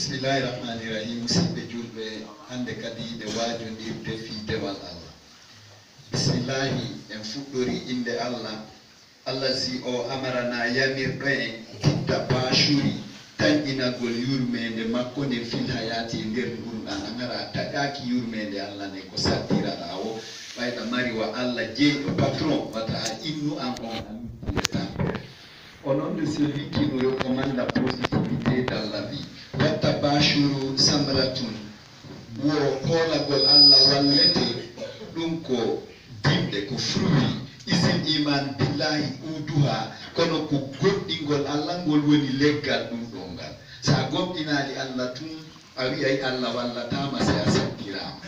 Bismillahirrahmanirrahim. Musidɓe julɓe, hande kadi nde wajondirde fi dewal Allah. Bismillahi, en fuɗɗori inde Allah. Allah si o amarana yamirɗo en titta bashuri tanƴinagol yurmede makko nde fil hayati nder gurɗan. A ngara taƴaki yurmede Allah nde ko sattiraɗa o ɓayɗa mari wa Allah jeeɗo patron wata a innu an on a luttide tampere. Au nom de celui qui nous recommande la positivité dans la vie. Watta bashuru samratun wo hoolagol Allah wallete ɗum ko dimɗe ko fruit isil iman billahi uduha kono ko goɗɗingol Allah ngol woni leggal ɗum ɗo ngal. Sa goɗɗinaɗi Allah tun a wiyay Allah wallatama se a sattirama.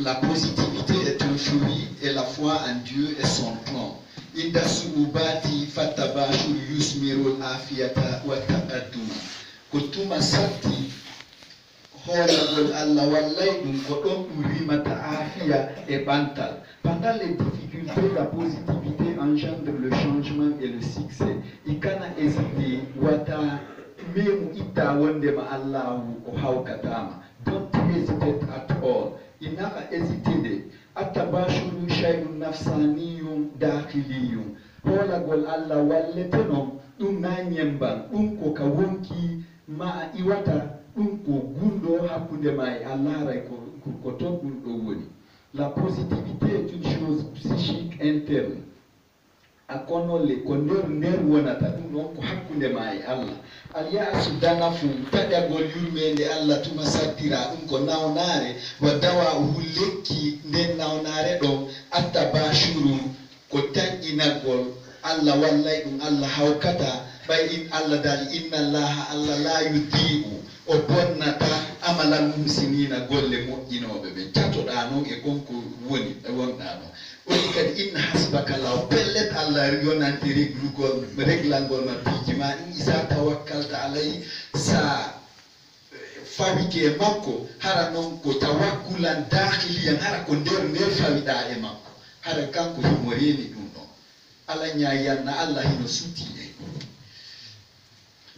La positivité est un fruit et la foi en Dieu est son plan. Inda su'ubati fattabashur yusmirul afiyata wa taqadduma. Ko tuma satti hoolagol Allah wallay ɗum ko ɗon ɗum rimata afiya e ɓantal. Pendant les difficultés, la positivité engendre le changement et le succès. Ikana hésiter wata memu itta wondema Allahu o hawkatama. Don't hesitate at all. Inaka hésiter attabashuru shay'un nafsaniyun dakhiliyun. Hoolagol Allah wallete non ɗum na ñemban ɗum ko ka wonki ma iwata ɗum ko gundo hakkunde ma e Allah ray ko ton ɗum ɗo woni. La positivité est une chose psychique interne. Akonolle ko nder wonata ɗum ɗon ko hakkunde ma e Allah. Alyasu danafu taƴagol yurmede Allah tuma sattira ɗum ko nawnare wa dawa lekki nden nawnare ɗon attabashuru ko taƴƴinagol Allah wallay ɗum Allah hawkata ɓay in Allah dali inna Allah la yudi'u o bonnata amalal muhsinina golle moƴƴinoɓe ɓe catoɗa noon e konko woni e wonɗa ɗon. Woni kadi inna hasbaka law pellet Allah yonante reglangol ma piiji ma ɗin isa tawakkalta alayhi sa fawike e makko hara noon ko tawakkulan dakhiliyan hara ko nder fawiɗa e makko hara kanko himo reeni ɗum ɗon Allah ñayanna Allah hino suti e.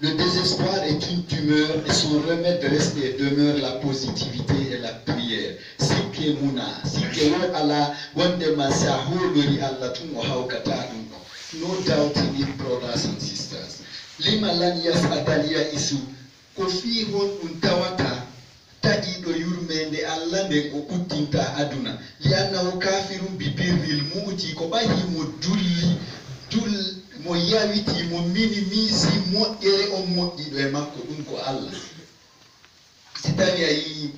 Le désespoir est une tumeur et son remède reste et demeure la positivité et la prière. Sikke muna, sikke wo ala wonde ma sa holori Allah tun o hawkata ɗum ɗon. No doubt in it, brothers and sisters. Lima lan yas'adaliya isu ko fi hon ɗum tawata taƴiɗo yurmede Allah nden o ɓuttinta aduna. Li annahu kafirun bi birril mu'ti ko ɓayi mo mo yawiti mo minimise moƴƴere on moƴƴiɗo e makko ɗum ko Allah. Si tawi a yi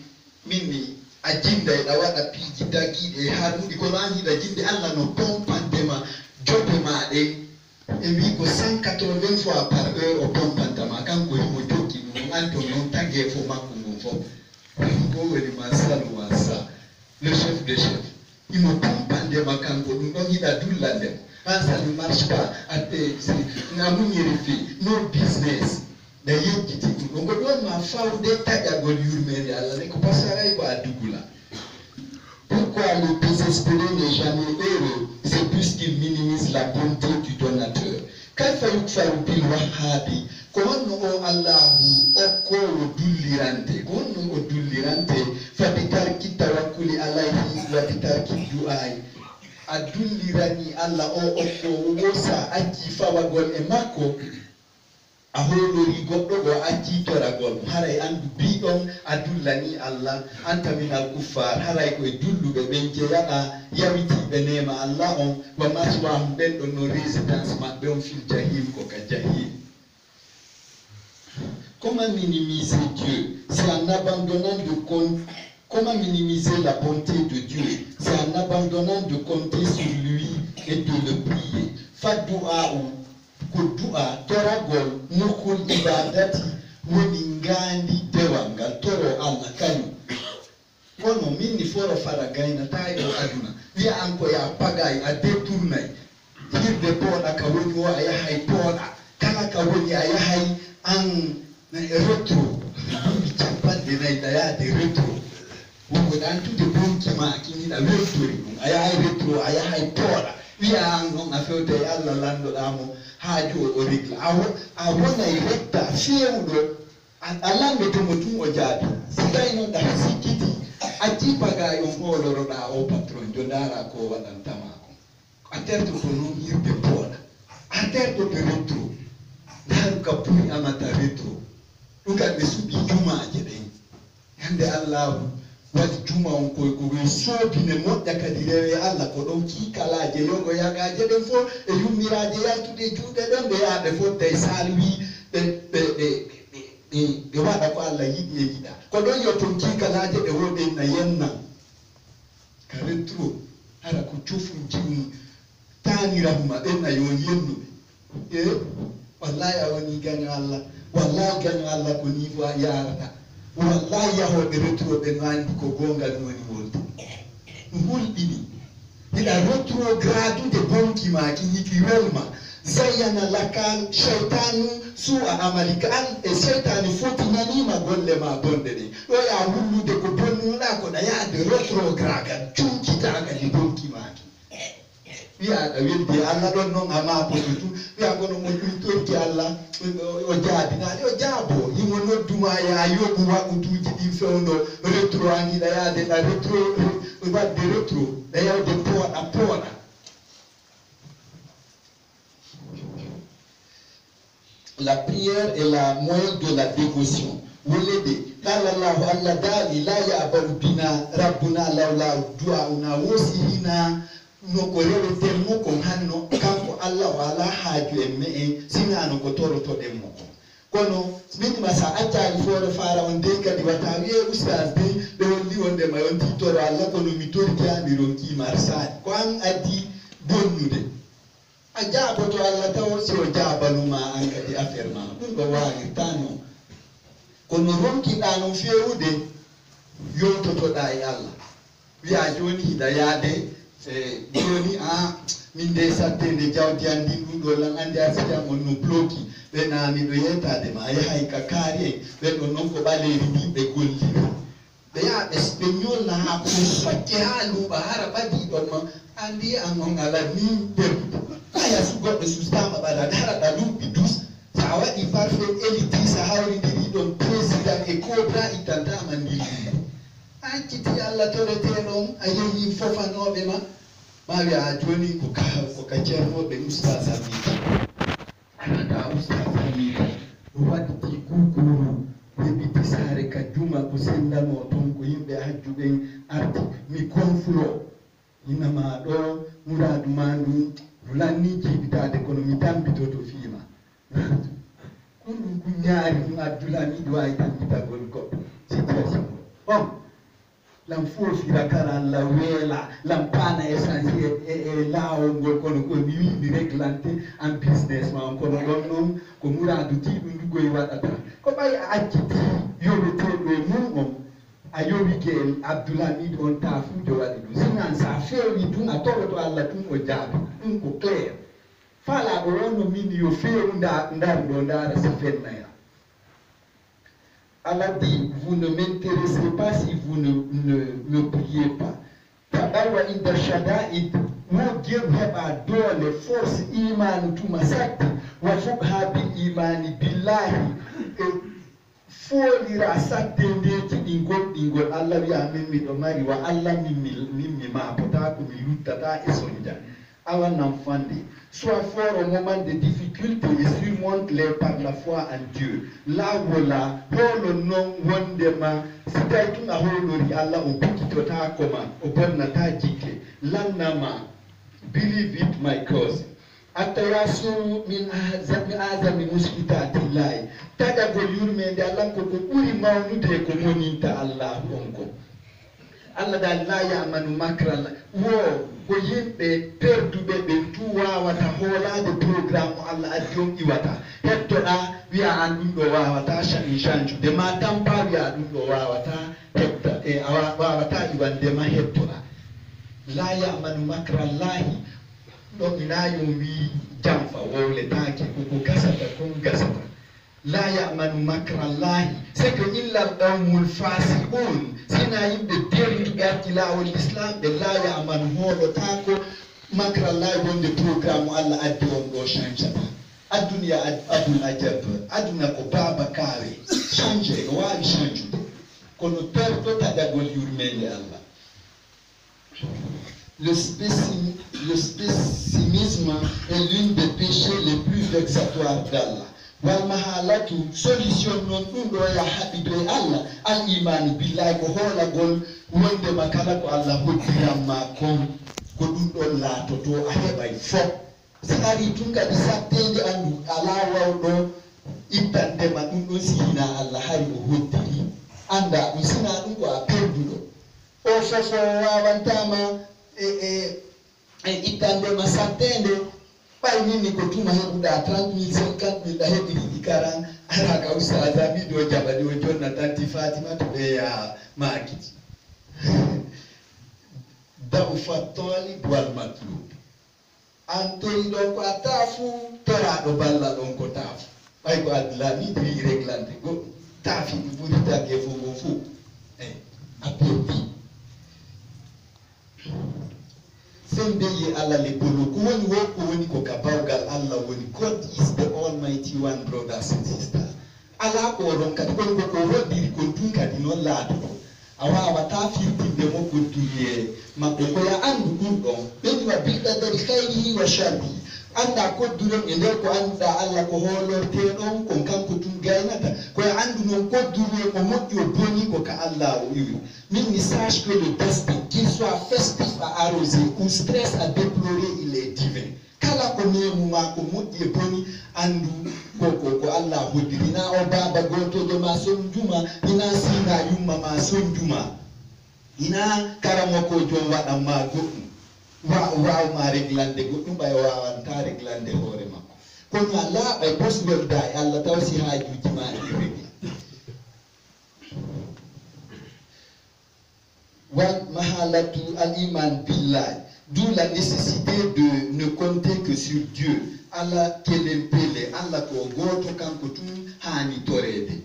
minni a jinda eɗa waɗa piiji dagiɗe har ɗuɗi kono an yiɗa jinde Allah no pompantema jobe maɗen e wi ko 180 fois par heure o pompantama kanko himo jokki ɗum an to noon tagge fo makko ngun fof ko woni ma salu ma sa le chef de chef imo pompandema kanko ɗum ɗon yiɗa dullandemo. Ça ne marche pas. No business. Da yejjiti ɗum ko ɗon ma fawde taƴagol yurmede Allah ne ko pasaray ko a dugula. Pourquoi le désespéré n'est jamais heureux? C'est puisqu'il minimise la bonté du donateur. Kayfa yukfaru bil wahhabi ko honno o Allahu okkowo dullirante ko honno o dullirante fa bi tarki tawakkuli alayhi wa bi tarki du'ai. A dullirani Allah o okkowo wosa acci fawagol e makko a holori goɗɗo go acci toragol haray andu biɗon a dullani Allah antaminal kuffar haray koye dulluɓe ɓen jeyaɗa yawitiɓe nema Allah on wa maswahum ɓen ɗon no résidence maɓɓe on fil jahim ko ka jahim. Comment minimiser Dieu? C'est en abandonnant de compte. Comment minimiser la bonté de Dieu? C'est en abandonnant de compter sur lui et de le prier. Fadua ou kudua toragol nukul ibadati woningandi dewangal toro Allah kanyu. Kono minni foro faragaina tayo aduna. Via anko ya pagay a detournay. Hirde pona ka woni wo ayahay pona. Kala ka woni ayahay an retro. Bi champande nay dayade retro. Wongo dan tude bonki ma kinida weltori ɗum a yahay retro a yahay pooɗa wiya noon a fewte Allah landoɗamo haaju o regla a wonay retta fewɗo Allah me to mutum o jaabi siday no da sikiti aji paga yo ngolo da o patron jondara ko wadantama ko aterto ko no yirbe pola aterto be retro dar ka puri amata retro duka be subi juma jeden hande Allah wadi juma on ko so bine modda kadire Allah ko don ki kala je yogo yaga jeden fo e yumiraje yaltude juude don be yaade fo tay salwi be wada ko Allah yidi e yida ko don yo ton ki kala je e wode na yenna ka retro hara ko chufu jimu tani rahma den na yon yennu wallahi awani ganyo Allah wallahi ganyo Allah ko ni fo yarata wallahi yaho be retro be ngandi ko gonga noni wolta ngulbini ila retro gradu de bonki ma kiniki welma zayyana lakal shaytanu su'a amalika al e shaytani foti nani ma golle ma bonde de do ya wullu de ko bonnu na ko da ya de retro graga chunki taga di bonki ma wi'a da wilde Allah don non ama ko tu wi'a gono mo turki Allah o jaabi na o jaabo yimo nodduma ya yobu wakutuji di fewno retro angi da ya de la retro va de retro da ya de poda la prière est la moyen de la dévotion wolede sallallahu alla dali la ya bina rabbuna laula du'auna wasihina no ko rewe temmo ko hanno kanko Allah wala haaju en me sina no ko toroto dem mo kono min masa accaali fore fara on de kadi wata wiye ustaz de wonni wonde ma on titoro Allah ko no mi torti amiron ki marsani ko an addi bonnude a jaaboto Allah taw si o jaabaluma an kadi affaire ma dum ko waani tano kono ronki dano fewude yototo da e Allah wiya joni hidayade joni min de sattende jawdi andi ɗum ɗo lan andi asiyam on no bloki ɓe naami ɗo yetade ma yahay ka kaari ɓe ɗo noon ko ɓaleri ndi ɓe golliri ɓe yaha ɓe ñolna ha ko socce ha luuɓa hara ɓadi ɗon ma andi an on ala ni perdude aya su goɗɗo sustama ɓaɗa hara ɗa luuɓi dus sa waɗi parfait éliti sa hawridiri ɗon président e cobra ittantama ndilɗi acciti Allah toreteɗon a yehi fofanoɓe ma mawi a joni ko ka ceernoɓe ustaz amita anata ustaz amita ɗo waɗiti kukuru heɓiti saare ka juma ko sendano toon ko yimɓe hajjuɓen arti mi konfulo inama ɗo muradu ma ndu lanni jiɓitade kono mi tambitoto fiima ko ɗum ko ñaari ɗum abdoulamiɗo wawi tambitagol goɗɗo situation on lam fofira kala la weela lam pana essentiel e laawol ngol kono ko mi wimi réglante en business ma kono ɗon noon ko muradu tiɗum ndugoye waɗata ko ɓay a acciti yoɓeteɗo e mum on a yowike abdoulhamid on tafujo waɗi ɗum sinan sa feewi tun a toɓoto Allah tun o jaabi ɗum ko clair falaɓo wonno min yo feewu ndar ɗo ndara si fennaya Allah dit, vous ne m'intéressez pas si vous ne me priez pas. Tabawa inda shada'id mo gem heba dole force imani tuma sakti wa fukha bil imani billahi folira sakte ndeji ɗingol Allah wi amin mi ɗo mari wa Allah min mi mabota ko mi luttata e sonja awan nam fande soit fort au moment de difficulté et surmonte-les par la foi en Dieu. Là voilà, holo non wondema, si taitun a holori Allah o bukitota koma, o bonnata jike, lannama, believe it my cousin. Atayasu min azami muskitatillahi. Taga gol yurmende Allah ko ɓuri mawnude ko moninta Allah onko. Allah dal la ya'manu makra wo ko yimɓe perduɓe ɓe tu wawata hoolade programme Allah addi on iwata hettoɗa wiya an ɗum ɗo wawata change de ma tampa wiya ɗum ɗo wawata hetta e a wawata iwandema hettoɗa la ya'manu makra llahi ɗo inayo wi jamfa wowletake koko gasata kon gasata la ya'manu makra llahi c'est que illa qawmul fasiqun sina yimɓe dertuɓe hakkilawol l'islam ɓe la ya'manu hoolotako makra llahi wonde programme Allah addi on ɗo chancata adduniya aduna ajab aduna ko baba kawe Allah. Le pessimisme est l'une des péchés les plus vexatoires d'Allah. Walmahalatu solution non ɗum ɗo ya haɓido e Allah al imanu billahi ko hoolagol wonde makala ko Allah hoddiranma kon ko ɗum ɗon laatoto a heɓay fof si ari tun kadi sattede andu ala wawɗo ittandema ɗum ɗon sihina Allah hari o hoddiri anda ɗum sina ɗum ko a perduɗo o fofo wawantama e ittandema sattede ɓay minni ko tuma heɓuɗa 30 000 50 000 a heɓiri ɗi 40 ara ka usaza miɗo jaɓaɗi o jonna tanti Fatima to ɓe yaha makiti daw fattoli wal matlub an tori ɗon ko a taafu toraɗo balla ɗon ko taafu ɓay ko Abdoulaye wi réglante goɗɗum taafi ɗi ɓuri tagge fo go fo a perdi sembe ye Allah le bolo ko woni wo ko woni ko ka bawgal Allah woni. God is the almighty one, brothers and sisters. Ala ko ron kadi ko roddiri ko tun kadi non laado a wawata firtinde mo ko duye mabɓe ko ya andu ɗum ɗon ɓeni wa biɗɗadari hayrihi wa sharrihi anda kodduren e nder ko annduɗa Allah ko hoolorte ɗon kon kanko tun gaynata koye andu noon koddure ko moƴƴi o boni ko ka Allah o iwi min mi sache que le destin qu'il soit festif à arroser ou stress à déplorer il est divin kala ko memuma ko moƴƴi e boni andu ko Allah hoddiri na o baba gotojo ma sonduma ina sina yumma ma sonduma ina karamokojo waɗanma goɗɗum wawma réglande goɗɗum ɓay wawanta réglande hoore makko kono a laaɓay boswelda e Allah taw si hajuji ma e régla wal mahalatu al iman billahi, d'où la nécessité de ne compter que sur Dieu. Allah kelempele, Allah ko goto kanko tun hani torede.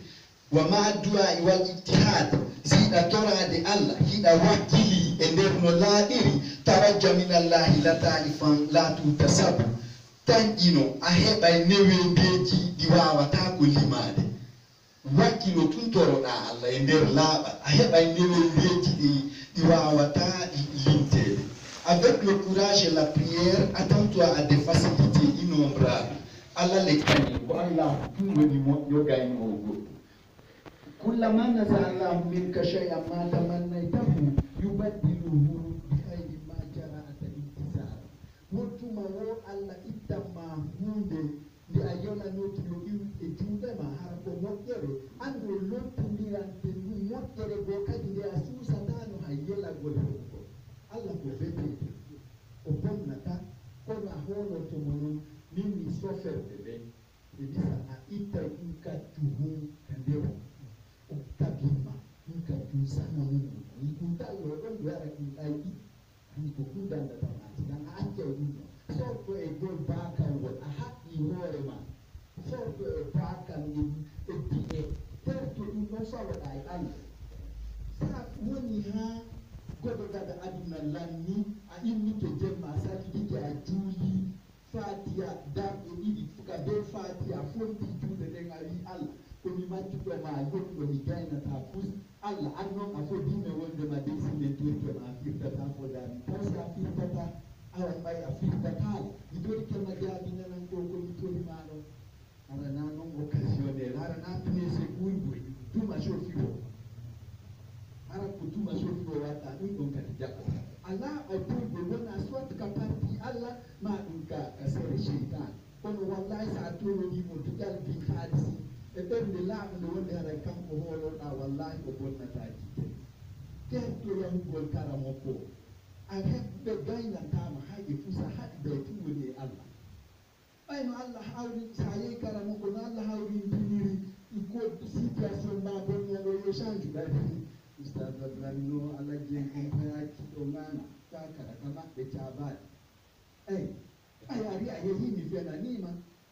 Wa ma du'a wal ittihad, sida torade Allah hida wakili e nder no laadiri tawajja min Allah la ta'ifan la tutasabu. Tanjino a heɓa newendeji ɗi wawata ko limade. Wakkilo tun toroɗa Allah e nder laaɓal a heɓa newendeji ɗi wawata limtede. Avec le courage et la prière, attends-toi à des facilités innombrables. Allah le kani ko Allah tun woni moƴƴo gayno o goɗɗo. Kullama naza Allah minka shay'an ma tamannaytahu yubaddiluhu bi khayrin ma jara'ata intizar. Wontuma wo Allah ittanma hunde nde a yonanoti no iwi e juuɗe ma hara ko moƴƴere andu lottodirante ɗum moƴƴere goo kadi nde a suusatano hay yelagol hokko Allah ko betete o bonnata kono a honotomo noon min mi soferde ɓe ɓe bisa a itta ɗum kaccuhu ka ndewo o tabinma ɗum kaccu sana mum ni ɗum tallo ɗon ɗo yara ɗum ɗayɗi ani ko kundandatamaati tan a acca ɗum ɗo sorto e dow bakangol a haɓɓi hoore ma sorto e bakal ngel e bi'e terto ɗum ɗon fawaɗa e Allah sa woni ha goɗɗo gada aduna lanni a immike jemma a salidike a juuli fatiya darɗe ɗiɗi fuka be fatiya fonti juuɗe ɗen a wi Allah komi majjuɗo ma yonɗo mi gaynata pus Allah an noon a fodime wondema de simen torkema a firtata fodami taw si a firtata awan ɓay a firtatala mi tori kema jaabi nanan ɗo komi torimaɗo arana noon occasionnel arana pinese ɓurɓuri duma chauffeur ara ko tuma sofi o watta ɗum ɗon kadi jaɓɓo ala a ɓurgol wona soit ka parti Allah ma ɗum ka sere cheytan kono wallahi sa toronimo to ƴalbin haalisi e ɓernde laaɓa nde wonde haray kanko hooloɗa wallahi o bonnata jite terto yahugol kara makko a heɓɓe gaynantama hayɓe fusa haɗɓe tun woni e Allah ɓayno Allah hawri sa yehi kara makko no Allah hawri diniri ko situation ma bonnoɗo yo change ɗari Ustaz Abdullah Allah jen kompayaki ɗo mana kakara ka maɓɓe cabaɗe eyi a yaari a yehi mi fenanima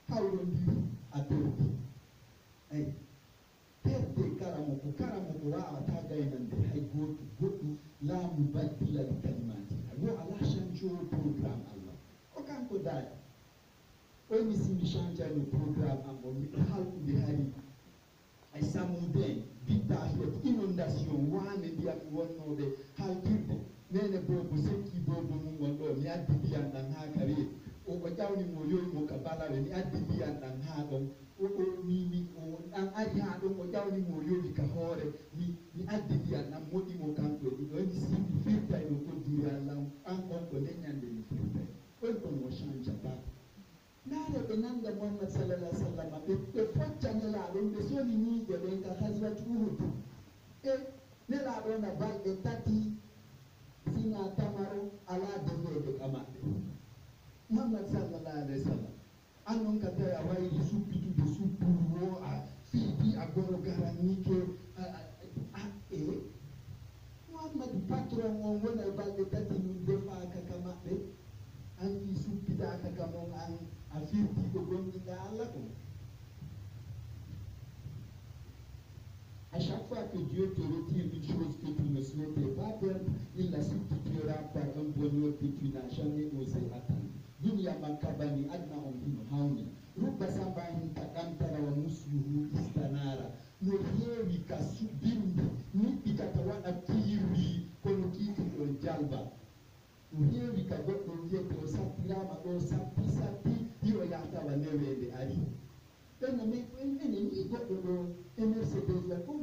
hawrodiri a perdi eyi perde karamo ko wawata gaynande hay goto goɗɗo la mubaddila li kalimati wo ala change o programme Allah o kanko daari o mi simi change no programme am o mi halkude hari ay sammude bitta fet inondation occasion wane ndiyam wonnoɓe haltirde nene bobo sekki bobo mum wonɗo mi addi ndiyam ɗan ha kare o ƴawni mo yoyi mo ka balaɓe mi addi ndiyam ɗan ha ɗon o ɗan ari ha ɗon o ƴawni mo yowi ka hoore mi addi ndiyam ɗan moɗimo kanko ɗiɗon si mi firtay no koddiri allah an on ko leñande mi firtay on ɗon mo change pas naare ɓe nanda Muhammad sallallah sallam ɓe focca nelaɗon ɓe soni niiɓe ɓen ka hasrat Uhud e nelaɗo na balɗe tati sina tamaro ala defeɓe ka maɓɓe Muhammad sallallah alayhi wa sallam an noon ka tawi a wayri suppitude suppuru o a fiiɗi a goro garannike e Muhammad patron on wona e balɗe tati min defaka ka maɓɓe an fi suppitaka ka mon an a firti ko gonɗinɗa Allah ko. À chaque fois que Dieu te retire une chose que tu ne souhaitais pas perdre, il la substituera par un bonheur que tu n'as jamais osé attendre. Dunya makabani adna hino hauni. Ruba sambahin takantara wa musyuhu istanara. No hewi ka subindi, nipi katawana kiri, kono kiti o jalba. No hewi ka goɗɗo wiyete o sappirama ɗo sappi yo yahtawa newede ari. Ɗenno ene ni goɗɗo ɗo e Mercedes la ko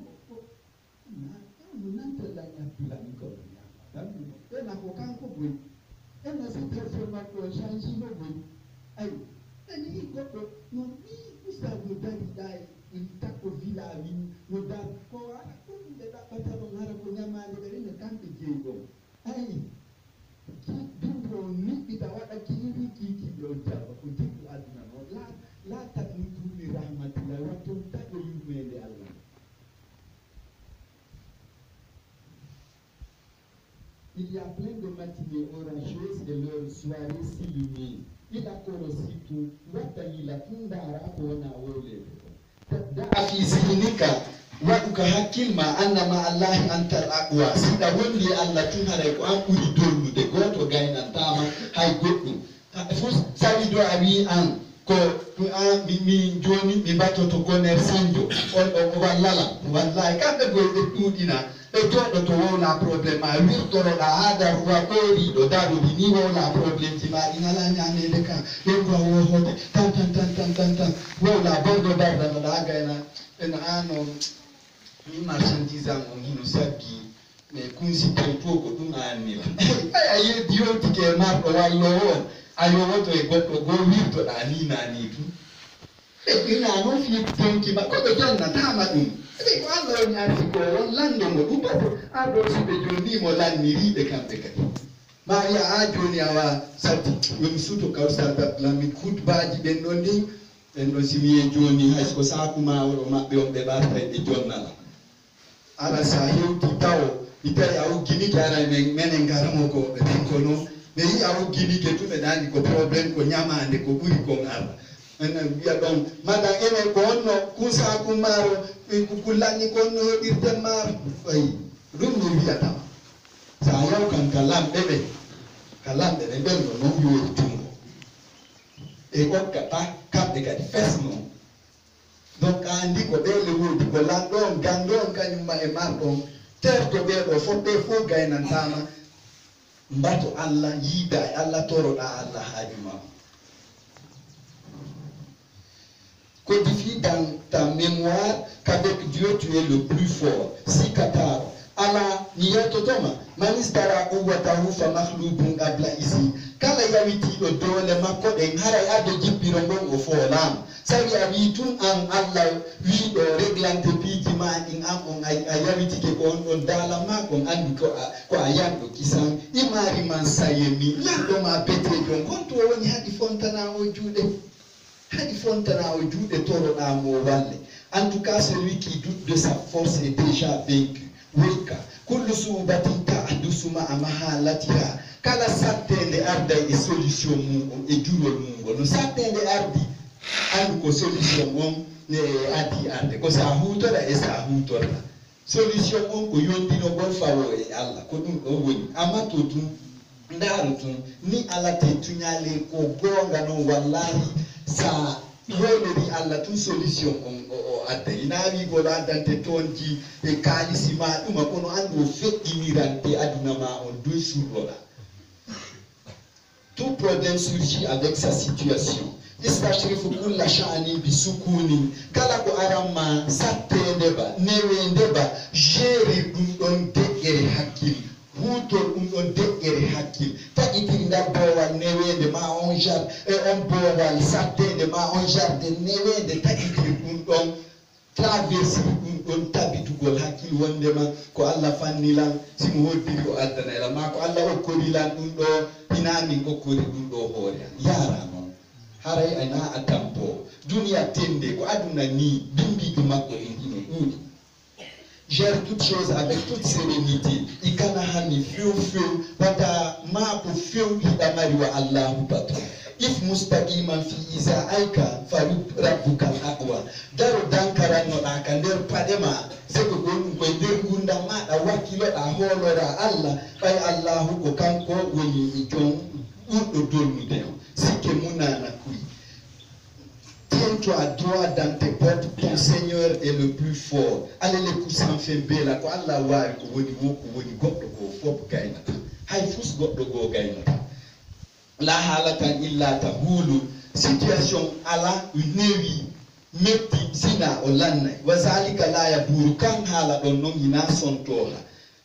nantalla ñabbilani ko ɗena ko kanko boyi ena si personne makko o change no boyi ayi ene ni goɗɗo no ni ustad no dariɗa en takko villa win no dar ko ara ko ɓe ɗaɓɓata ɗon hara ko ñamade ɓe rene kamɓe jeeyi ɗon ayi bimbo niɓɓita waɗa kiri kikiɓe o jaɓa ko jikku aduna noon la taknituni rahmatillah watton taƴo yurmede Allah. Il y a plein de matinées orageuses et leurs soirées s'illuminent. Il a corositu watanila fundara kona wole. Da fi zihnika waɗuka hakkilma annama allahi antal aqwa siɗa wondi Allah tun haray ko an ɓuri dollude goto gaynantama hay goɗɗum fof sawi do a wi an ko min joni mi battoto goner sanjo on ɗo wallala wallahi kamɓe goyɓe ɗuuɗina ɓe joɗoto wowna probléme a wirtoroɗa ha daruwa ɗoriɗo darudi ni wowna probléme ji maɗi ngala ñamede ka ɗonga wohode tan wowna bonɗo dardanoɗa ha gayna ena ano mi marchandise am on hino sabbi mais kunsippen to ko ɗum annila a yeddi yewtike marɗo wallowo on a yowoto e goɗɗo goo wirtoɗa ni nani tun ɓe ina noon fi donki ma koɓe jonnatama ɗum ɓe ko Allah woni arti ko won landomo ɗum bato arɗo suɓe joni mo lanniriɓe kamɓe kadi ma wiya a joni awa satti yomi suto kawsarta lami kutbaji ɓen ɗon ni ɓen ɗon simiye joni haysko sakuma oɗo maɓɓe on ɓe ɓarta ɓe jonnala ara sa hewti tawo mi tawi a wugginike ara menen garamo ko ɓe ɓen ko noon ɓe yi a wugginike tu ɓe ɗani ko probléme ko ñamande ko ɓuri kon arda enen wiya ɗon madan enen ko honno kusaku maaro kullañi ko honno heɓirten maaro ayi ɗum no wiyatama sa yaw kan ka lamɓe ɓe ɓen ɗo noon yoori jungo e hokkata kamɓe kadi fesno donc a andi ko ɓeele woodi ko lanɗo on ganndo on kañumma e marɗon terto ɓeeɗo fof ɓe fof gaynantama mbato Allah yiida e Allah toroɗa Allah haajuma codifie dans ta mémoire qu'avec Dieu tu es le plus fort si kataro ala niyototoma manistara quwwatahu fa makhlubun qabla isi kala yawitiɗo doole makko ɗen haray ado jippiro ngon o foolama sawi a wi tun an Allah wiɗo réglante piiji ma ɗin an on a yawitike ko on ɗon daala ma kon andi ko a yanɗo kisan imari man sayemi lanɗoma betejon konto o woni haɗi fontana o juuɗe toroɗamo walle en tout cas celui qui doute de sa force est déjà vaincu wika kullu subatin ta'dusu ma'a mahalatiha kala sattende arda e solution mum e jurol mum no sattende ardi andu ko solution on ne adi arde ko sa hutora e sa hutorta solution on ko yondinogol fawo e Allah ko ɗum ɗo woni amma to tun ndaaru tun ni alate tuñale ko gonga noon wallahi sa Woni alla tun solution o adda inawi go adante tonji e kalisi ma duma kono andu feɗɗinirante aduna ma on doy surrola. Tout problème surgit avec sa situation. Istashrifu kulla sha'ani bisukuni kala ko aramma sattendeba newendeba jeri dum don deggere hakkil hutol dum don deggere hakkil taƴitiri ngal bowal newende ma on jar e on bowal sattende ma on jarde newende taƴitiri dum don traverse dum don tabitugol hakkil wondema ko Allah fannilan simo hoddiri o addana ma ko Allah okkorilan dum do hinami okkori dum do hoore yara haray ana atampo dunia tende ko aduna ni bimbi ko makko indino dudi gère toute chose avec toute sérénité ikana hani few bata ma ko few hidamari wa Allah batu if mustaqiman fi iza aika faru rabbuka aqwa daro dankara no da kander padema seko gon ko der gunda ma da wakilo da holora Allah bay Allah ko kanko woni jon urdo dolnude sike munana kui. Tiens-toi droit dans tes portes, ton Seigneur est le plus fort. Allez les coups sans fin bela ko Allah wa ko woni goddo ko fop gaynata hay fus goddo go gaynata la halatan illa tahulu situation ala newi metti sina o lanna wazalika la yaburu kan hala don non ina sontoha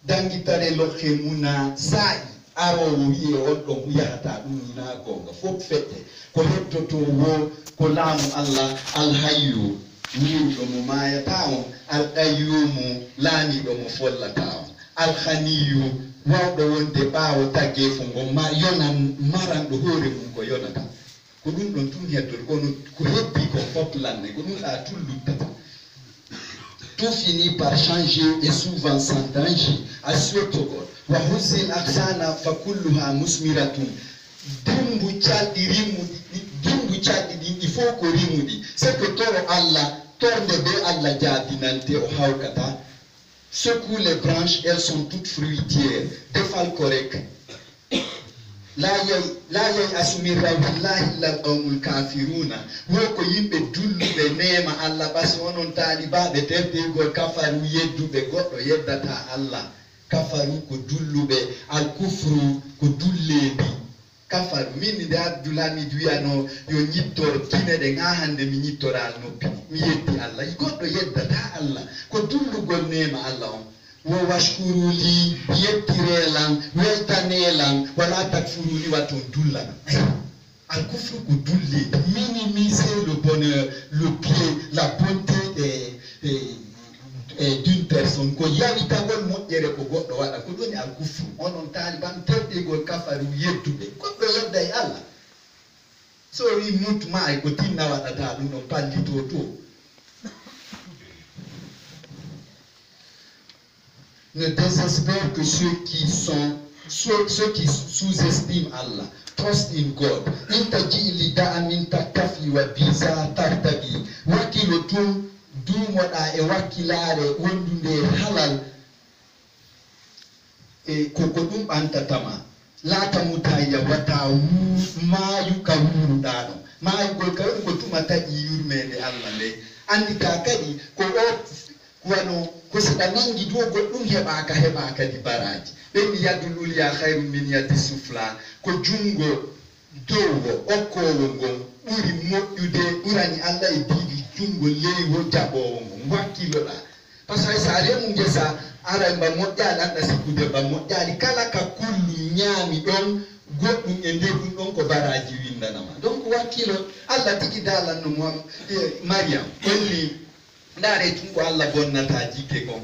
dangitare lokhe muna sai aro wiye on don yahata dum ina gonga fop fette ko heddoto wo ko laamu Allah alhayyu wiwɗo mo mayataon alqayyumu laamiɗo mo follataon alhaniyu wawɗo wonde ɓaawo tagge fo ngo ma yonan maranɗo hoore mum ko yonata ko ɗum ɗon tun heddor kono ko hebbi ko fof lanne ko ɗum ɗa tulluttata. Tout finit par changer et souvent sans danger a suetogol wa husil aksana fa kulluha musmiratun dumbu calɗi rimmuɗi dumbu calɗi ɗin il faut ko rimmuɗi c'est que toro Allah torde be Allah jaabinante o hawkata secoue les branches elles sont toutes fruitières defal korek la yay asumir rawhillahi illa alqawmul kafiruna woko yimɓe dulluɓe neema Allah ɓasi onon taalibaɓe tertegol kafaru yedduɓe goɗɗo yeddata Allah kafaru ko dulluɓe alkufru ko dulleɓi kafaru min nde Abdoulhamid wiyano yo ñittor kineɗe ga hande mi ñittoral noppi mi yeddi Allah goɗɗo yeddata Allah ko dullugol neema Allah on wo washkuru li yettirelan weltanelan wala takfuruni waton dullana alkufru ko dulle minimiser le bonheur le pied la bonté d'une personne ko yawitagol moƴƴere ko goɗɗo waɗa ko ɗoni alkufru onon taliban terɗigol kafaru yedduɓe goɗɗo yedda e Allah so wi mutma e ko tinna waɗata ɗum ɗon pallito to. Ne désespère que ceux qui sous-estiment Allah. Trust in God. Intaji lida aminta kafi wa biza tartagi. Wakilo tum dumoda e wakilare wondunde halal e kokodum antatama. Lata mutaya wata mayu kawuru dano. Mayu kawuru ko tumata yurmede Allah le. Andika kadi ko wano ko siɗa nangi do goɗɗum heɓaka di baraji ɓe yadulul ya khairu min yadi sufla ko jungo dowo okkowo ngon ɓuri moƴƴude ɓurani Allah e diɗi jungo leywo jaɓowo ngon wakkiloɗa par ce que sa remu ngesa ara mba moƴƴali anɗa sikkude mba moƴƴali kala ka kullu ñaami ɗon goɗɗum e nder ɗum ɗon ko baraji windanama donc wakkilo Allah tigi dalanno mo Mariam holli ndare tun ko Allah bonnata jikke kon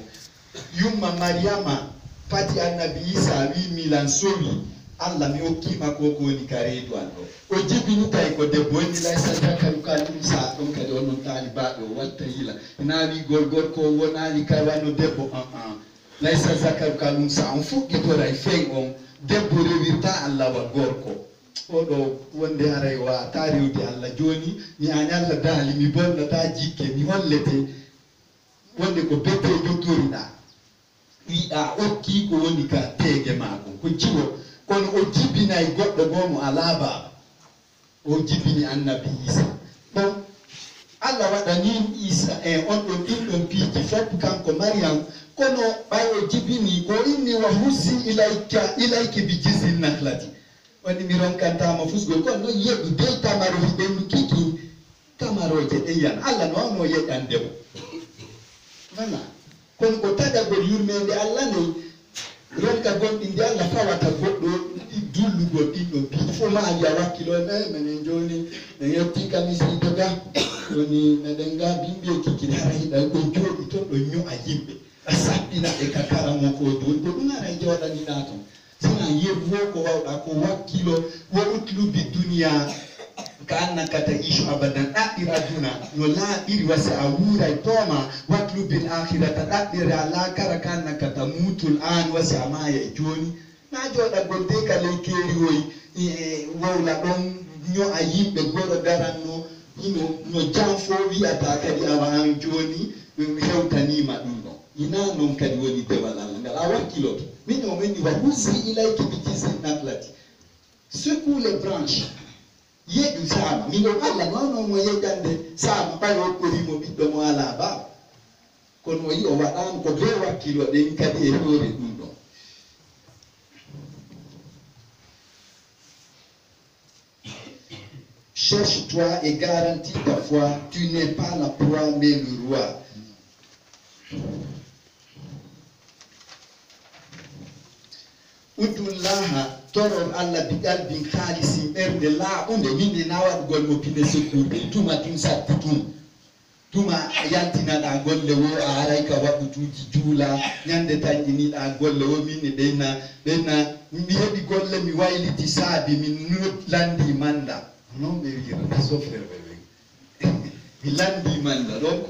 yumma Mariama fati annabi Isa wi milan somi Allah mi hokkima ko woni kareedu an ɗo o jibini tawi ko debbo woni laysa takaru kalum sa ɗon kadi onon taalibaɓe o watta yila nawi gol gorko wonani kay wano debbo laysa zakaru kalum sa on fuɗɗitora e feŋ on debbo rewirta Allah wa gorko oɗo wonde haray wata rewde Allah joni mi ani Allah daali mi bonnata jikke mi hollete wonde ko bette jottoriɗa wiɗa okki ko woni ka teege mako ko jiwo kono o jibbinayi goɗɗo gomo ala baba o jibbini annabi Isa bon Allah waɗani Isa on ɗon ɗinɗon piiji fof kanko Mariam kono ɓayo jibini ko inni wa hussi ilayki bi jizin nahlati woni mi ronkantama fusgol kono noon yeɓi dey tamaro hiɓendu kiki tamaroje ɗeyan Allah no wawno yeɗandemo voilà kono ko taƴagol yurmede Allah ne ronka gonɗinde Allah fawata goɗɗo dullugol ɗinɗon piiji fof ma wiya wakkilo minen joni en yetti kamisrido ga woni meɗen ga bimɓe kikine hara hiɗa ɗon jooɗi toon ɗon ño'a yimɓe a saɓɓina ɓe ka karamo ko doni ko ɗum ara jooɗaniɗa toon sina yebbo ko wawɗa ko wakkilo wo utlubi duniya ka annaka taishu abadan ɗaɗɗira duna no laaɓiri wasi a wuuray tooma watlubil akhirata ɗaɗɗira lakara ka annaka ta mutul an wasi a maaya e jooni na jooɗagol de ka ley keeriwoy wowla ɗon ño'a yimɓe goɗo garanno no jam fo wiyata kadi awa an jooni hewtanima ɗum ɗon ina noon kadi woni dewal Allah ngal a wakkiloto min o wenni wa hussi ilayki bi jizin naklati secoue les branches yeɗu sama miɗon Allah nonomo yeƴande sama ɓayo ɓorimo ɓiɗɗo mo ala baba kono o yi o waɗano ko be wakkilo ɗen kadi e hoore ɗum ɗon. Cherche-toi et garantis ta foi, tu n'es pas la proie mais le roi. Udullaha toror Allah bi qalbin khalisin ɓerde laaɓunde yimɓe na waɗugol mo pine secourde tuma tun satti tuma yaltinaɗa golle wo a aray ka waɗutuji juula ñande taƴƴiniɗa golle wo minne ɓeyna mi heɓi golle mi wayliti saabi min landi manda non ɓe wiyata sofrere ɓe mi landi manda donc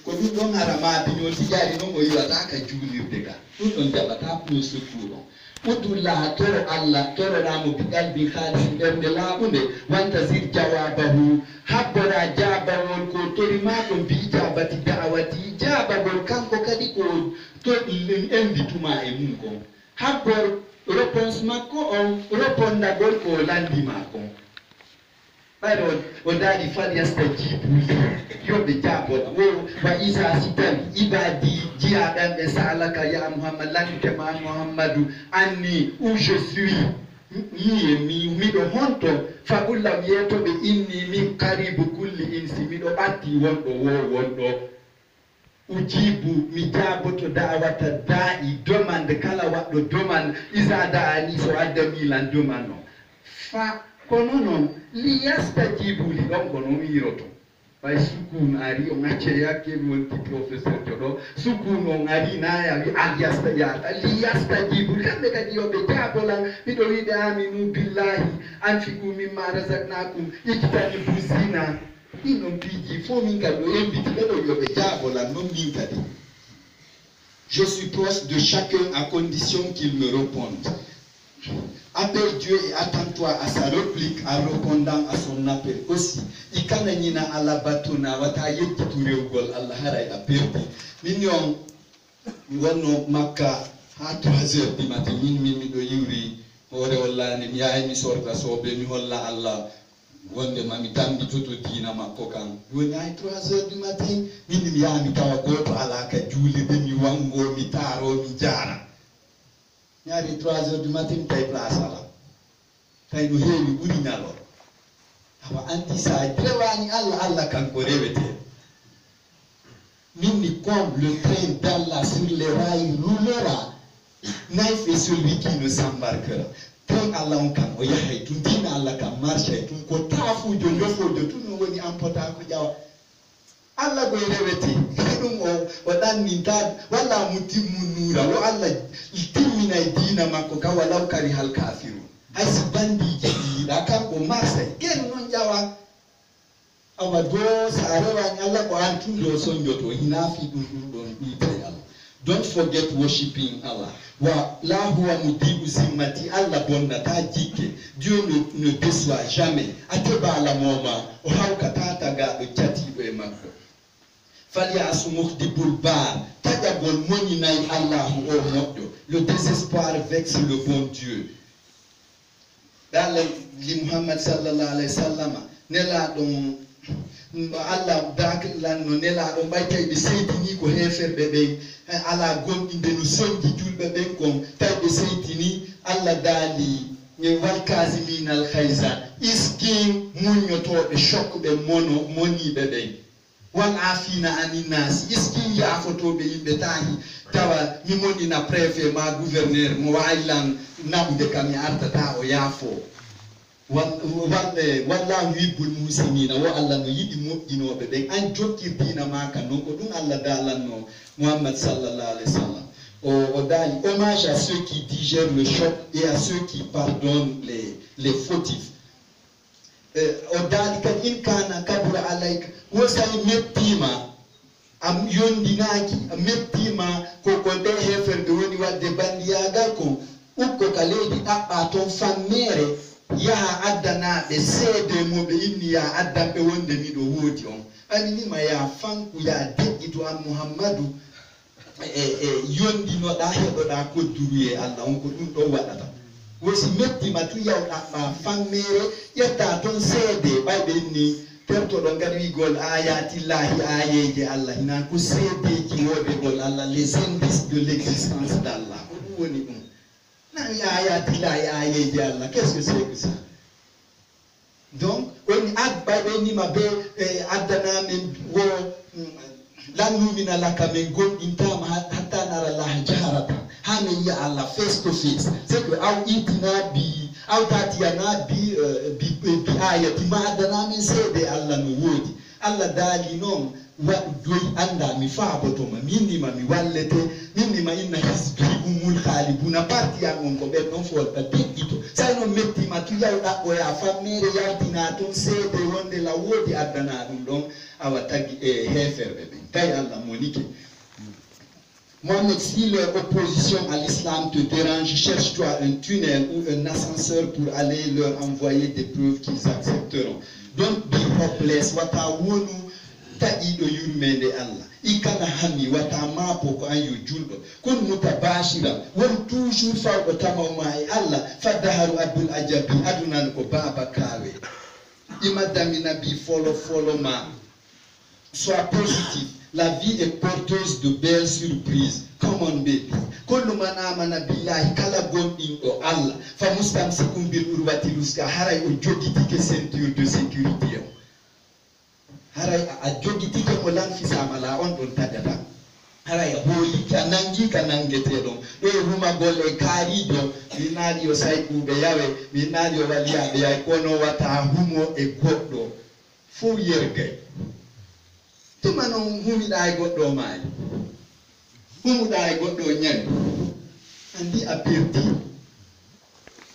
ko ɗum ɗon ara maabino tijari noon o yiwata ka juulirde ga ɗum ɗon jaɓata pour secours on udullaha toro Allah toroɗamo bi qalbi khalisi ɓernde laaɓunde wanta zir jawabahu habbora jabawol ko torima ɗon bi ijabati da'awati jabagol kanko kadi ko to invituma e mum kon habbor réponse makko on répondagol ko landima kon ɓayde o daɗi falyastajibu yoɓe jaabota wa isa si tawi ibadi jiyaɗanɓe salaka ya Muhammad landitema Muhammadu anni où je suis miɗo honto fa ɓullam yetoɓe inni min karibu kulli insi miɗo ɓatti wonɗo wo wonɗo ujibu mi jaaboto da'awata da'i demande kala waɗɗo demande isa da'ani so addamilan demande o fa kono noon li yastajibu li ɗon ko noon yiroto ɓay sukun ari on acce yakke mi wonti professeur joɗo sukun on ari naya wi al yasta yata li yastajibu kamɓe kadi yoɓe jaabolan miɗo wiɗe aminu billahi anfiqu mimma razaqnakum ikkitani busina ɗin ɗon piiji fo min kadi ɗo invite ɓeɗo yoɓe jaabolan noon min kadi je suis proche de chacun à condition qu'il me réponde. Appelle Dieu et attends-toi à sa réplique en répondant à son appel aussi. Ikana nina ala batuna wata yeddi turewgol Allah haray a perdi. Min yon wonno Makka ha 3 heures du matin min miɗo yiwri hoore hollani mi yahay mi sorta soɓe mi holla Allah wonde mami tambitoto diina makko kan woni hay 3 heures du matin min mi yaha mi tawa goto ala ka juulide mi wango mi taaro mi jaara ñaari 3 heures du matin tay place ala tay no heewi ɓuri ñalor awa andi sa rewani Allah kanko rewete minni comme le train d'Allah sur les rails roulera naif est celui qui ne s'embarquera train Allah on kan o yahay tun dina Allah kan marche tun ko taafujo yofojo tun no woni ampota ko jawa Allah goy rewete ɗum o ɗanninta walla mo timmunura wo Allah timmina e diina makko ka walaw kari hal kafiru hay so bandiji ɗiɗa kanko marsa gen noon ƴawa awa do sa rewani Allah ko an tun ɗo soñjoto hinafi ɗum ɗon ɓiitay Allah. Don't forget worshiping Allah. Wa la huwa mudibu zimmati Allah bonnata jikke. Dieu ne déçoit jamais. Ateba la moma o hawkata tagaɗo jatiɓe e makko. Falyasu muhdibul bar taƴagol moñinayi Allahu o moƴƴo. Le désespoir vexe le bon Dieu. Dans li Muhammad sallallahu alayhi wa sallam nelaɗon Allah daklan no nela do baytay be seytini ko heferbe be ala gondinde no sonji julbe ben kon taybe seytini Allah dali ni wal kazimin al khayza iskin munyoto be shok be moni be be wal afina aninas iskin ya foto be yimbe tahi tawa mi moni na préfet ma gouverneur mo wailan namde kam ya artata o yafo wallahu yuhibbul muhsinina wa Allah no yidi moƴƴinoɓe ɓen an jokkirtina maka non ko ɗum Allah dalanno Muhammad sallallahu alayhi wa sallam o dali hommage à ceux qui digèrent le choc et à ceux qui pardonnent les fautifs o dali kad in kana kabura alayka wo say mettima am yondinaki mettima koko nde heferɓe woni wadde bandiyagal ko ukko ka leydi ɗaɓɓa toon fammere yaha addanaɓe seede moɓe inni ya addanɓe wonde miɗo woodi on aminima ya fanku ya deƴƴito an Muhammadu yondinoɗa heɗoɗa kodduru e Allah on ko ɗum ɗo waɗata wosi mettima tu yaw ɗaɓɓa fammere ƴetta toon seede ɓayɓe inni tertoɗo gaɗwigol ayatillahi ayeje Allah hina ko seedeji woɓegol Allah les indices de l'existence d'Allah ko ɗum woni ɗum qu'est-ce que c'est que ça? Donc, on a ni mabe adana men wo lanu min alaka men gon intama hatta nara la jaharata hame ya Allah face to face c'est que au itina bi au tatiana bi ayati ma adana men sede Allah no wodi Allah dali non wa doy anda mi faaboto ma minima mi wallete minima inna hisbi umul khalibuna parti yangon ko be non folta deggito sai non metti ma tu yawda o ya fammere yawtina ton sede wonde la wodi adana dum don awa tagi e heferbe be tay Allah monike Mohamed, si leur opposition à l'islam te dérange, cherche-toi un tunnel ou un ascenseur pour aller leur envoyer des preuves qu'ils accepteront. Don't be hopeless. Wata wonu taƴiɗo yurmede Allah ikana hammi wata mapo ko an yo julɗo kon mutabashira won toujours fawɗo tamawma e Allah faddaharu abdul ajabi adunan ko baba kawe imadami nabi folo ma sois positif. La vie est porteuse de belles surprises. Come on baby. Kullu man amana billahi kala gonɗinɗo Allah fa mustamsikum bil urwati luska haray o joggitike ceinture de sécurité o haray a joggitike mo lanfisama la on ɗon tagata haray hooli ka nangi ka nangeteɗon ɗo e humagol e kaarijo mi naali yo saykuɓe yawe mi naali yo waliyaɓe yawe kono wata humo e goɗɗo fof yergay tuma noon humiɗa e goɗɗo maayi humuɗa e goɗɗo ñani andi a perdi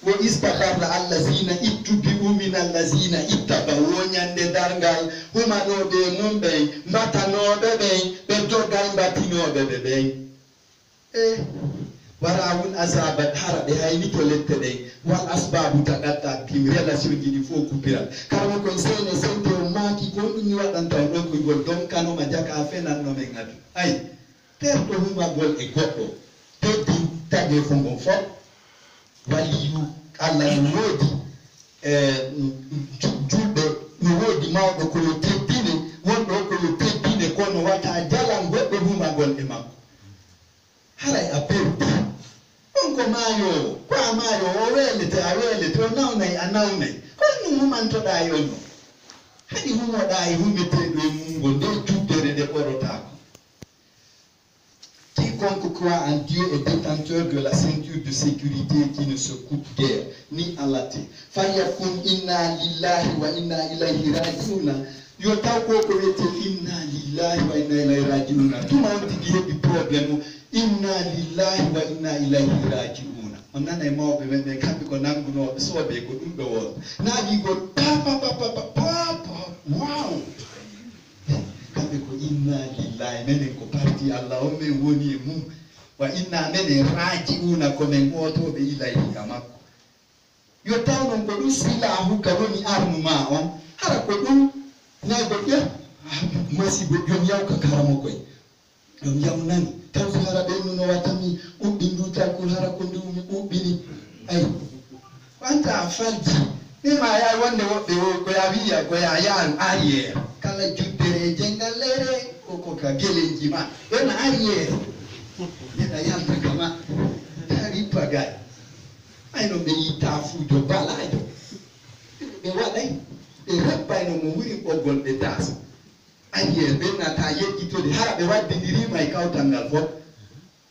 wo istabarra allazina ittubi'u min allazina ittabaw wo ñande dargal humanoɓe mum ɓen mbatanoɓe ɓen ɓe doggal mbatinoɓe ɓe ɓen warawun asabat hara ɓe hayni to lette ɗen wal asbabu tagatta tim relation ji ɗi fof kupiral karama kon sene sente o maaki ko ɗum mi waɗanta on ɗon koygol don kanoma jaka fenanno men adu ay terɗo humagol e goɗɗo teddi tagge fo ngon fof waliyu Allah no woodi julɓe no woodi mawɗo koyo teddine wonɗo koyo teddine kono wata jalan goɗɗo humagol e makko haray a perdi on ko maayo ko a maayo o welete a welete o nawnay a nawnay ko ɗum humantoɗa yonno haɗi humoɗa e humeteɗo e mungo nde jubbere nde ɓorotako. Quiconque croit en Dieu est détenteur de la ceinture de sécurité qui ne se coupe guère, ni en la terre. Fayakun inna lillahi wa inna ilayhi raji'una. Yo taw ko ko wete inna lillahi wa inna ilayhi raji'una. Tuma on tigi heɓi probléme inna lillahi wa inna ilayhi raji'una. On nana e mawɓe men ɓen kamɓe ko nangunoɓe soɓe ko ɗum ɓe won. Naabigol papa wow. Kamɓe ko inna lillahi menen ko parti Allah on men woni e mum wa inna menen raji'una komin otoɓe ilayhi ka makko. Yo taw non ko ɗum silahu ka woni armu ma on hara ko ɗum nago ƴe masibo jom yawka karamo koye ɗum yawnani taw so hara ɓennuno wattami uɓɓi ndutal ko hara ko ndewmi uɓɓini ay wanta a falji ɗima ya wonde woɓɓe o koya wiya koya yaaru arriére kala juddere jengalere ko ka gelenji ma en arrière ena yalta kama tari pagay ayno be yita fujo balajo be waday be rabbay no mo wuri bogol be tas arrière be na ta yejito de hara be wadde ndiri may kawtangal fo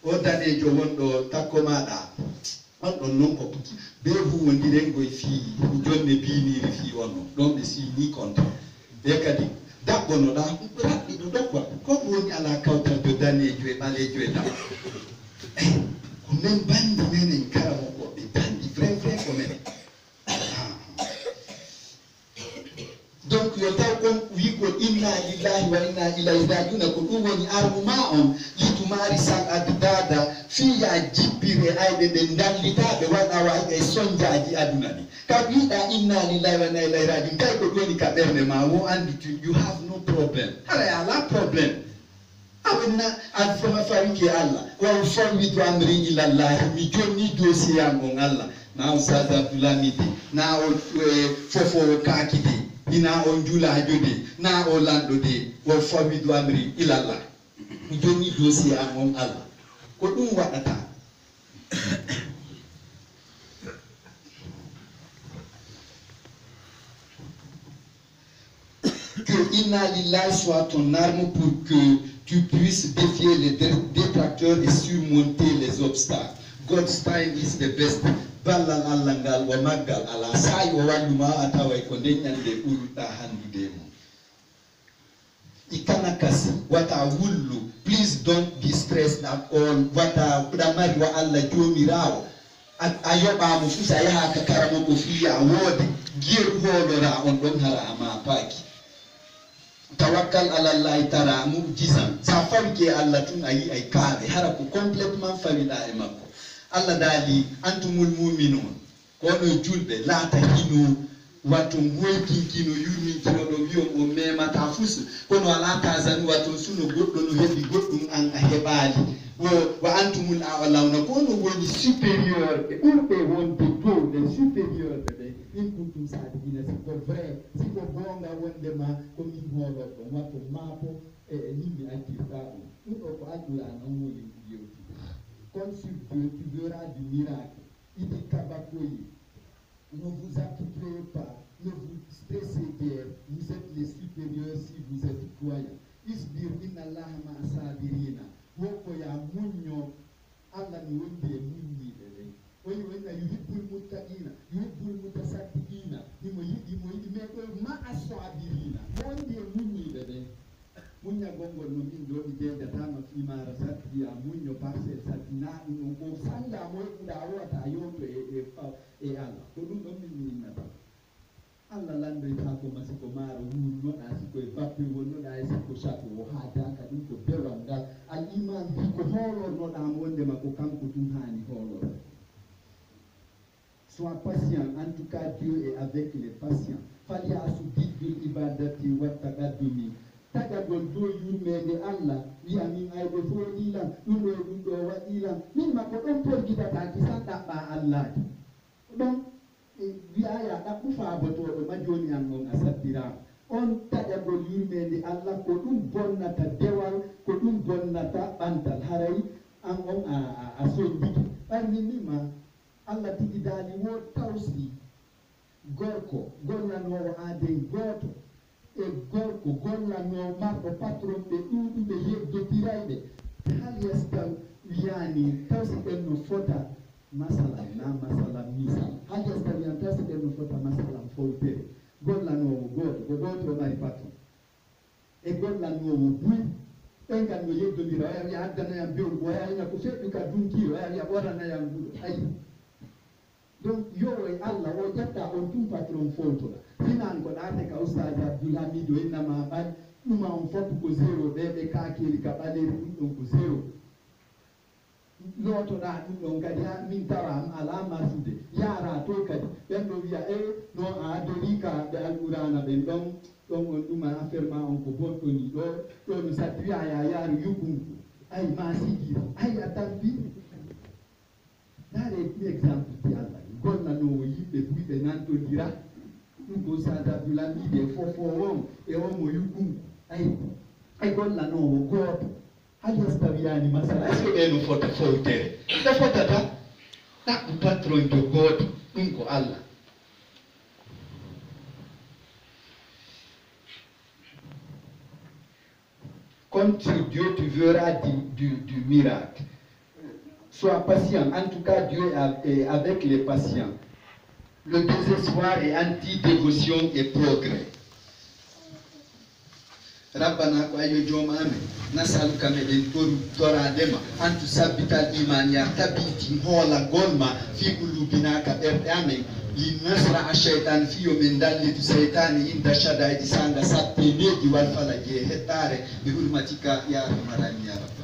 o danejo wondo takkomada on don non ko be hu wondire ngoy fi jonne biniri fi wonno don be si ni konto be kadi dabbo no da rabbi do dokwa ko woni ala kawtal do danejo e balejo e dam ko men bandi menen karamo ko be bandi vrai ko men donc yo taw kon wi ko inna lillahi wa inna ilayhi rajiun ko dum woni armuma on litumari sal adada fi ya jibbire aybe be dallitabe wada wa e sonjaaji aduna ni ka wiida inna lillahi wa inna ilayhi rajiun kay ko doni ka berne ma wo andi you have no problem ala ala problem awna alfa fariki Allah wa fawidu amri ila Allah mi jonni dossier am Allah na Ustaz Abdoulamidi na o fofo kakide ina on jula jode na o lando de wa fawidu amri ila Allah mi jonni dossier am Allah ko dum wadata que inna lillahi soit ton arme pour que tu puisses défier les détracteurs et surmonter les obstacles. God's time is the best. Ballal allangal wa maggal ala sai wa walluma atawai ko denyande uruta handude mo. Ikana kasi wata wullu. Please don't be stressed at all. Wata kudamari wa Allah jomirawo. Ayoba mufusa ya kakaramo ko fiya wodi geru holora on don hara ama paki. Tawakkal ala Allah tara mu'jizan sa farke Allah tun ayi ay kare haraku complètement famida e makko Allah dali antumul mu'minun ko no julbe la tahinu watu moyki kino yurmin kino do wiyo o mema ta fusu kono ala ta zanu watu suno goddo no heddi goddum an a hebali wa antumul a'launa kono woni supérieur e urbe wonde do le supérieur be in kuntum saadina si ko vrai si ko bonga wonde ma ko min holo ko wato mapo e nimmi akirta on ko adula non woni yewti comme sur Dieu tu verras du miracle il dit kabakoyi ne vous apitoyez pas ne vous stressez guère vous êtes les supérieurs si vous êtes croyants isbir inna allaha ma sabirina woko ya munyo Allah ni wonde munni de oyi wona yuhibbul muttaqina yuhibbul mutasaddiqina mo yidi me ko ma asabirina wonde munni de munya gongol no min do di de tama fi mara satti ya munyo parcel satina no ko sanga mo da wata yoto e Allah ko dum don min na ta Allah lando ta ko masiko mara no da siko e bappe wonno da siko shato wo hada ka dum ko berwanga al iman ko holo no da wonde ma ko kanko dum hani holo. Sois patient, en tout cas Dieu est avec les patients. Fali asubid bil ibadati wa taqaddumi. Tagagol do yurmede Allah wi amin aybe fodilan dum do wadilan min ma ko don porgita ta ki sanda ba Allah. Don wi aya da ku fa boto do majoni an on asaddira. On tagagol yurmede Allah ko dum bonnata dewal ko dum bonnata bantal haray an on a sondi. Parmi ma Allah tigi dali wo tawsi gorko gollano ade goto e gorko gollano marko patron be dudu be yebdo tiraybe hal yastaw yani tawsi en no fota masala na masala misa hal yastaw yani tawsi en no fota masala fawtere gollano goto mari patron e gollano bui engan no yebdo tiraybe ya adana ya bew boya ina ko feddu ka dunkiro ya warana ya ngudo ay. Donc yo e Allah o jatta on tum patron foto finan ko date ka Ustaz Abdoulamidi o inna ma ban duma on foto ko zero be ka kili ka baleri dum ko zero loto da dum don kadi min tawa alama sude yara to kadi ben do wiya no a dolika be alqur'ana ben don on duma affairement on ko bonto ni do no satria ya yaru yukum ay ma sigi ay atambi dare ki exemple ti Allah gonna no yimbe buibe nanto dira ko Ustaz Abdoulamidi fofo won e o mo yukum golla no wo goto hal yastawiyani masala est ce que ɓeno fota fowtere ɗo fotata ɗaɓɓu patron jo goto ɗum ko Allah. Compte sur Dieu, tu verras du miracle. Sois patient. En tout cas, Dieu est avec les patients. Le désespoir est anti-dévotion et progrès. Rabbana ko ayo joma amen nasaluka meɗen toradema an tusabbital iman ya tabiti hoola gonma fi qulubinaka ɓerɗe amen linnasra asheytan fiyo min dallitu seytani inda shadaidi sanga sappeneji wal falaji e hettare bi hurmatika ya rahmarani ya rabba.